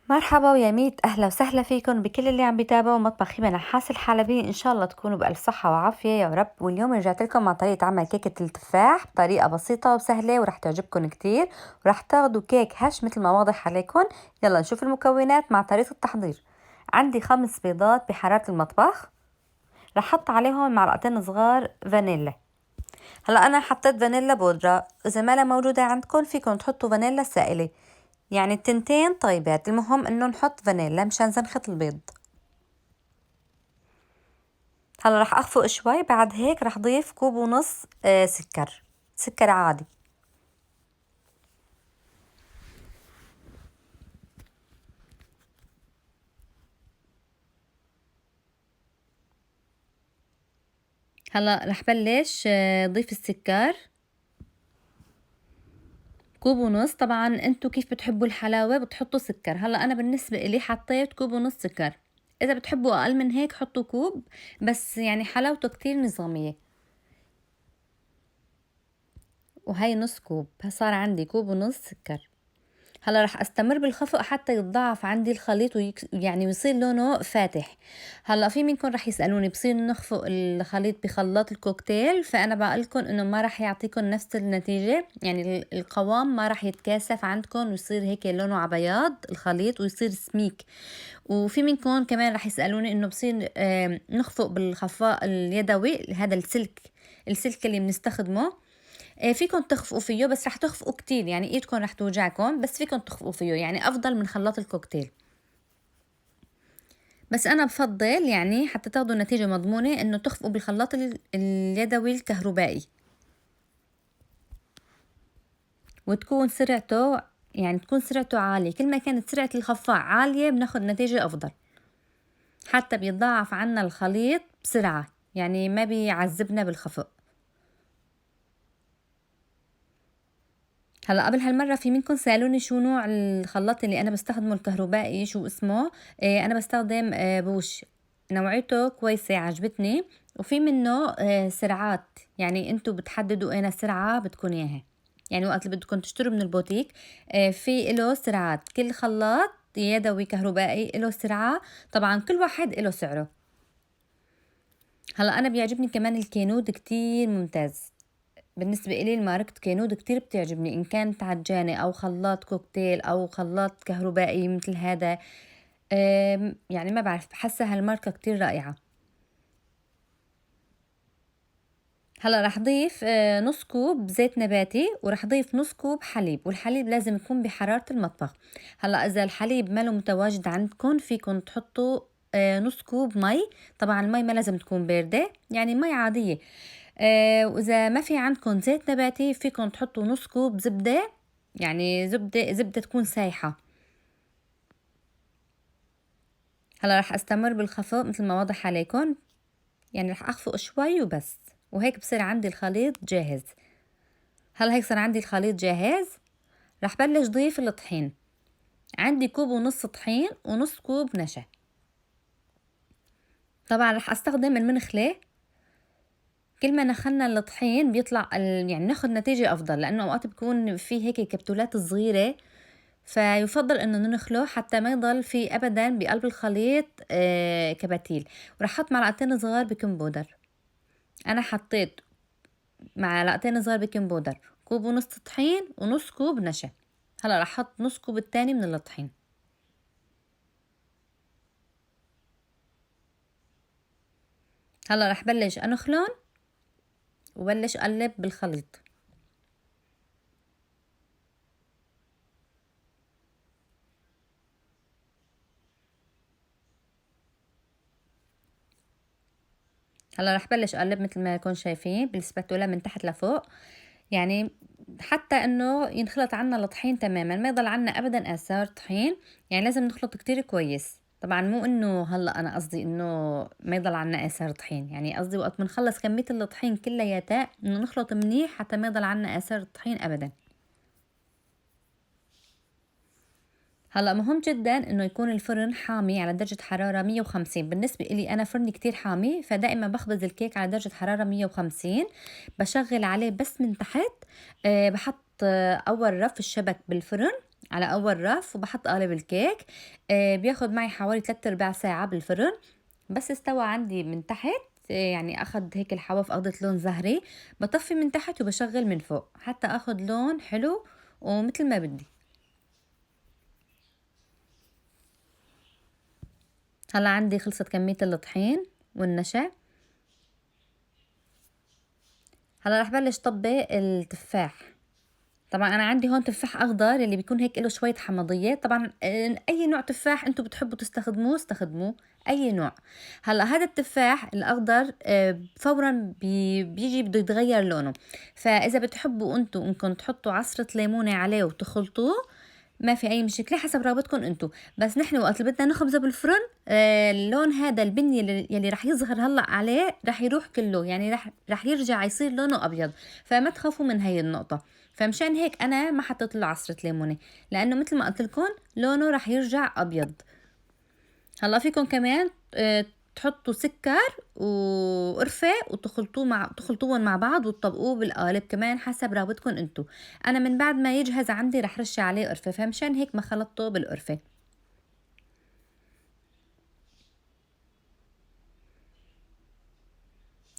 مرحبا ويا ميت أهلا وسهلا فيكم بكل اللي عم بيتابعوا مطبخ هبة نحاس الحلبي. إن شاء الله تكونوا بألف صحة وعافية يا رب. واليوم رجعت لكم مع طريقة عمل كيكة التفاح بطريقة بسيطة وسهلة ورح تعجبكم كتير، ورح تاخدوا كيك هش مثل ما واضح عليكم. يلا نشوف المكونات مع طريقة التحضير. عندي 5 بيضات بحرارة المطبخ، رح حط عليهم معلقتين صغار فانيلا. هلا أنا حطيت فانيلا بودرة، إذا ما موجودة عندكم فيكم تحطوا فانيلا سائلة، يعني التنتين طيبات، المهم انه نحط فانيلا مشان زنخة البيض. هلا رح اخفق شوي، بعد هيك رح ضيف كوب ونص سكر عادي. هلا رح بلش ضيف السكر كوب ونص. طبعا انتو كيف بتحبوا الحلاوة بتحطوا سكر، هلا انا بالنسبة الي حطيت كوب ونص سكر، اذا بتحبوا اقل من هيك حطوا كوب، بس يعني حلاوته كتير نظامية. وهي نص كوب، صار عندي كوب ونص سكر. هلا رح استمر بالخفق حتى يتضاعف عندي الخليط يعني يصير لونه فاتح. هلا في منكم رح يسالوني بصير نخفق الخليط بخلاط الكوكتيل، فانا بقولكم انه ما رح يعطيكم نفس النتيجه، يعني القوام ما رح يتكاثف عندكم ويصير هيك لونه عبياض الخليط ويصير سميك. وفي منكم كمان رح يسالوني انه بصير نخفق بالخفاق اليدوي، هذا السلك اللي بنستخدمه. فيكم تخفقوا فيه بس رح تخفقوا كتير، يعني ايدكم رح توجعكم، بس فيكم تخفقوا فيه، يعني افضل من خلاط الكوكتيل. بس انا بفضل يعني حتى تاخدوا نتيجة مضمونة انه تخفقوا بالخلاط اليدوي الكهربائي، وتكون سرعته يعني تكون سرعته عالية. كل ما كانت سرعة الخفاق عالية بناخد نتيجة افضل، حتى بيتضاعف عنا الخليط بسرعة، يعني ما بيعذبنا بالخفق. هلا قبل هالمرة في منكم سألوني شو نوع الخلاط اللي أنا بستخدمه الكهربائي شو اسمه. أنا بستخدم بوش، نوعيته كويسة عجبتني، وفي منه سرعات، يعني انتو بتحددوا اين السرعة بدكم اياها، يعني وقت اللي بدكم تشتروا من البوتيك في له سرعات. كل خلاط يدوي كهربائي له سرعة، طبعا كل واحد له سعره. هلا أنا بيعجبني كمان الكينود كتير ممتاز، بالنسبة إلي الماركة كينود كتير بتعجبني، إن كانت عجانة أو خلاط كوكتيل أو خلاط كهربائي مثل هذا. يعني ما بعرف، بحسها هالماركة كتير رائعة. هلا رح ضيف نص كوب زيت نباتي، ورح ضيف نص كوب حليب، والحليب لازم يكون بحرارة المطبخ. هلا إذا الحليب ما له متواجد عندكم فيكم تحطوا نص كوب مي. طبعا المي ما لازم تكون باردة، يعني مي عادية. وإذا ما في عندكم زيت نباتي فيكم تحطوا نص كوب زبدة، يعني زبدة تكون سايحة. هلا رح استمر بالخفق مثل ما واضح عليكم، يعني رح اخفق شوي وبس، وهيك بصير عندي الخليط جاهز. هلا هيك صار عندي الخليط جاهز، رح بلش ضيف الطحين. عندي كوب ونص طحين ونص كوب نشا. طبعا رح استخدم المنخلة، كل ما نخلنا الطحين بيطلع يعني ناخد نتيجة افضل، لانه اوقات بكون في هيك كبتولات صغيرة، فيفضل انه ننخله حتى ما يضل في ابدا بقلب الخليط كباتيل. ورح احط معلقتين صغار بيكنج بودر. انا حطيت معلقتين صغار بيكنج بودر، كوب ونص طحين ونص كوب نشا. هلا رح احط نص كوب التاني من الطحين. هلا رح بلش انخلهم وبلش اقلب بالخليط. هلا رح بلش اقلب مثل ما كنتم شايفين بالسباتولا من تحت لفوق، يعني حتى انه ينخلط عنا الطحين تماما، ما يضل عنا ابدا اثار طحين، يعني لازم نخلط كتير كويس. طبعا مو انه هلا انا قصدي انه ما يضل عنا اثار طحين، يعني قصدي وقت بنخلص كمية الطحين كلياتها انه نخلط منيح حتى ما يضل عنا اثار الطحين ابدا. هلا مهم جدا انه يكون الفرن حامي على درجة حرارة 150. بالنسبة لي انا فرني كتير حامي، فدائما بخبز الكيك على درجة حرارة 150. بشغل عليه بس من تحت، بحط اول رف الشبك بالفرن على أول رف وبحط قالب الكيك. بياخد معي حوالي 3/4 ساعة بالفرن. بس استوى عندي من تحت، يعني أخد هيك الحواف أخدت لون زهري، بطفي من تحت وبشغل من فوق حتى أخد لون حلو ومثل ما بدي. هلا عندي خلصت كمية الطحين والنشا. هلا رح بلش طبي التفاح. طبعا انا عندي هون تفاح اخضر اللي بيكون هيك له شويه حمضيه. طبعا اي نوع تفاح انتم بتحبوا تستخدموه استخدموه، اي نوع. هلا هذا التفاح الاخضر فورا بيجي بده يتغير لونه، فاذا بتحبوا انتم انكم تحطوا عصره ليمونه عليه وتخلطوه ما في اي مشكله، حسب رغبتكم انتم. بس نحن وقت اللي بدنا نخبزه بالفرن اللون هذا البني يلي رح يظهر هلا عليه رح يروح كله، يعني رح يرجع يصير لونه ابيض. فما تخافوا من هي النقطه. فمشان هيك انا ما حطيت له عصره ليمونه، لانه مثل ما قلت لكم لونه رح يرجع ابيض. هلا فيكم كمان تحطوا سكر وقرفة تخلطوهم مع بعض وتطبقوه بالقالب كمان حسب رغبتكم انتو. انا من بعد ما يجهز عندي رح رش عليه قرفة، فمشان هيك ما خلطته بالقرفة.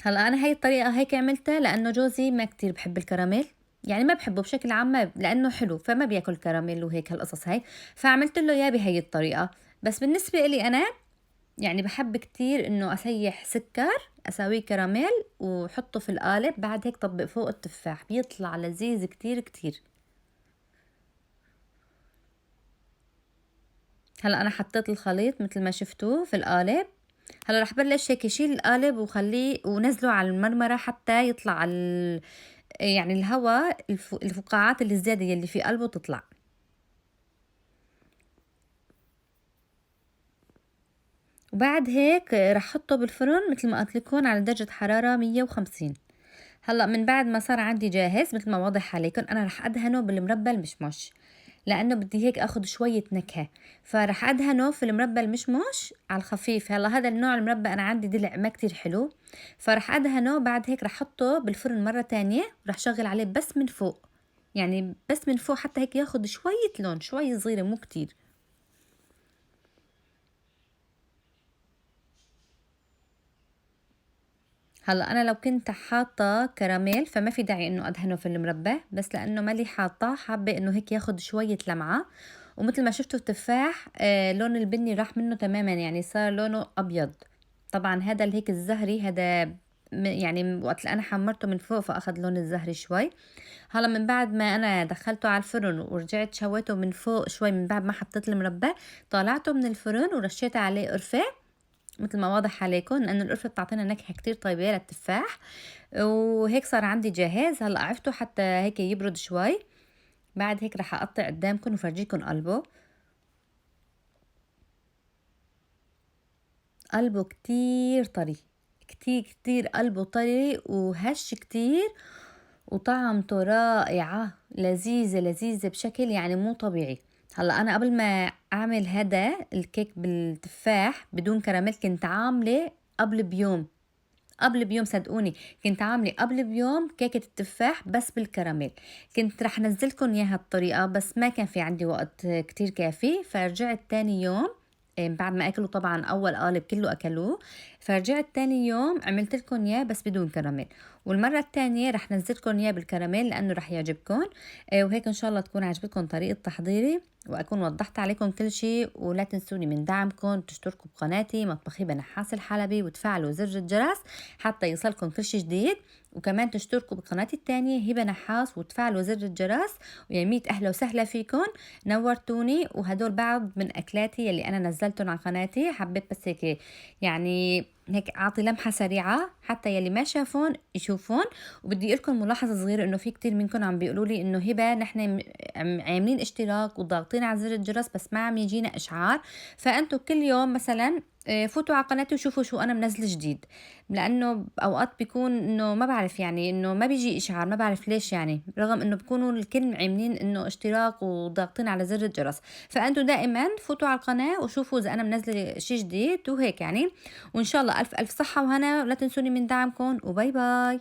هلا انا هاي الطريقة هيك عملتها لانه جوزي ما كتير بحب الكراميل، يعني ما بحبه بشكل عام، ما لانه حلو فما بياكل كراميل وهيك هالقصص هاي. فعملت له اياه بهي الطريقة. بس بالنسبة لي انا يعني بحب كتير انه اسيح سكر اسويه كراميل وحطه في القالب، بعد هيك طبق فوق التفاح بيطلع لذيذ كتير كتير. هلا انا حطيت الخليط مثل ما شفتوه في القالب. هلا رح بلش هيك شيل القالب وخليه ونزله على المرمرة حتى يطلع يعني الهواء الفقاعات اللي الزيادة اللي في قلبه تطلع. وبعد هيك رح احطه بالفرن مثل ما قلت لكم على درجة حرارة 150. هلا من بعد ما صار عندي جاهز مثل ما واضح عليكم انا رح ادهنه بالمربى المشمش، لانه بدي هيك اخذ شوية نكهة. فرح ادهنه في المربى المشمش على الخفيف. هلا هذا النوع المربى انا عندي دلع ما كتير حلو، فرح ادهنه. بعد هيك رح احطه بالفرن مرة تانية ورح شغل عليه بس من فوق، يعني بس من فوق حتى هيك ياخد شوية لون، شوية صغيرة مو كتير. هلا انا لو كنت حاطه كراميل فما في داعي انه ادهنه في المربى، بس لانه مالي حاطه حابه انه هيك ياخد شويه لمعه. ومثل ما شفتوا التفاح لون البني راح منه تماما، يعني صار لونه ابيض. طبعا هذا اللي هيك الزهري هذا يعني وقت اللي انا حمرته من فوق فاخذ لون الزهري شوي. هلا من بعد ما انا دخلته على الفرن ورجعت شويته من فوق شوي من بعد ما حطيت المربى، طلعته من الفرن ورشيت عليه قرفه مثل ما واضح عليكم، لأنه القرفة بتعطينا نكهة كتير طيبة للتفاح. وهيك صار عندي جاهز. هلا عرفته حتى هيك يبرد شوي. بعد هيك رح أقطع قدامكم وفرجيكم قلبه. قلبه كتير طري، كتير كتير قلبه طري وهش كتير، وطعمته رائعة لذيذة لذيذة بشكل يعني مو طبيعي. هلا أنا قبل ما أعمل هذا الكيك بالتفاح بدون كراميل كنت عاملة قبل بيوم، قبل بيوم صدقوني كنت عاملة قبل بيوم كيكة التفاح بس بالكراميل. كنت رح نزلكم اياها الطريقة بس ما كان في عندي وقت كتير كافي، فرجعت تاني يوم بعد ما اكلوا طبعا اول قالب كله اكلوه، فرجعت تاني يوم عملت لكم اياه بس بدون كراميل. والمرة التانية رح نزلكم اياه بالكراميل لانه رح يعجبكم. وهيك ان شاء الله تكون عجبتكم طريقة تحضيري واكون وضحت عليكم كل شيء. ولا تنسوني من دعمكم تشتركوا بقناتي مطبخي بنحاس الحلبي وتفعلوا زر الجرس حتى يوصلكم كل شيء جديد. وكمان تشتركوا بقناتي التانية هبة نحاس وتفعلوا زر الجرس. ويا ميت أهلا وسهلا فيكم، نورتوني. وهدول بعض من أكلاتي يلي أنا نزلتهم على قناتي، حبيت بس هيك يعني هيك أعطي لمحة سريعة حتى يلي ما شافون يشوفون. وبدي لكم ملاحظة صغيرة إنه في كتير منكم عم بيقولوا لي إنه هبة نحن عاملين اشتراك وضاغطين على زر الجرس بس ما عم يجينا إشعار. فأنتوا كل يوم مثلا فوتوا على قناتي وشوفوا شو انا منزله جديد، لانه اوقات بيكون انه ما بعرف يعني انه ما بيجي اشعار، ما بعرف ليش يعني، رغم انه بيكونوا الكل عاملين انه اشتراك وضاغطين على زر الجرس. فانتوا دائما فوتوا على القناه وشوفوا اذا انا منزله شيء جديد وهيك يعني. وان شاء الله الف الف صحه وهنا، ولا تنسوني من دعمكم، وباي باي.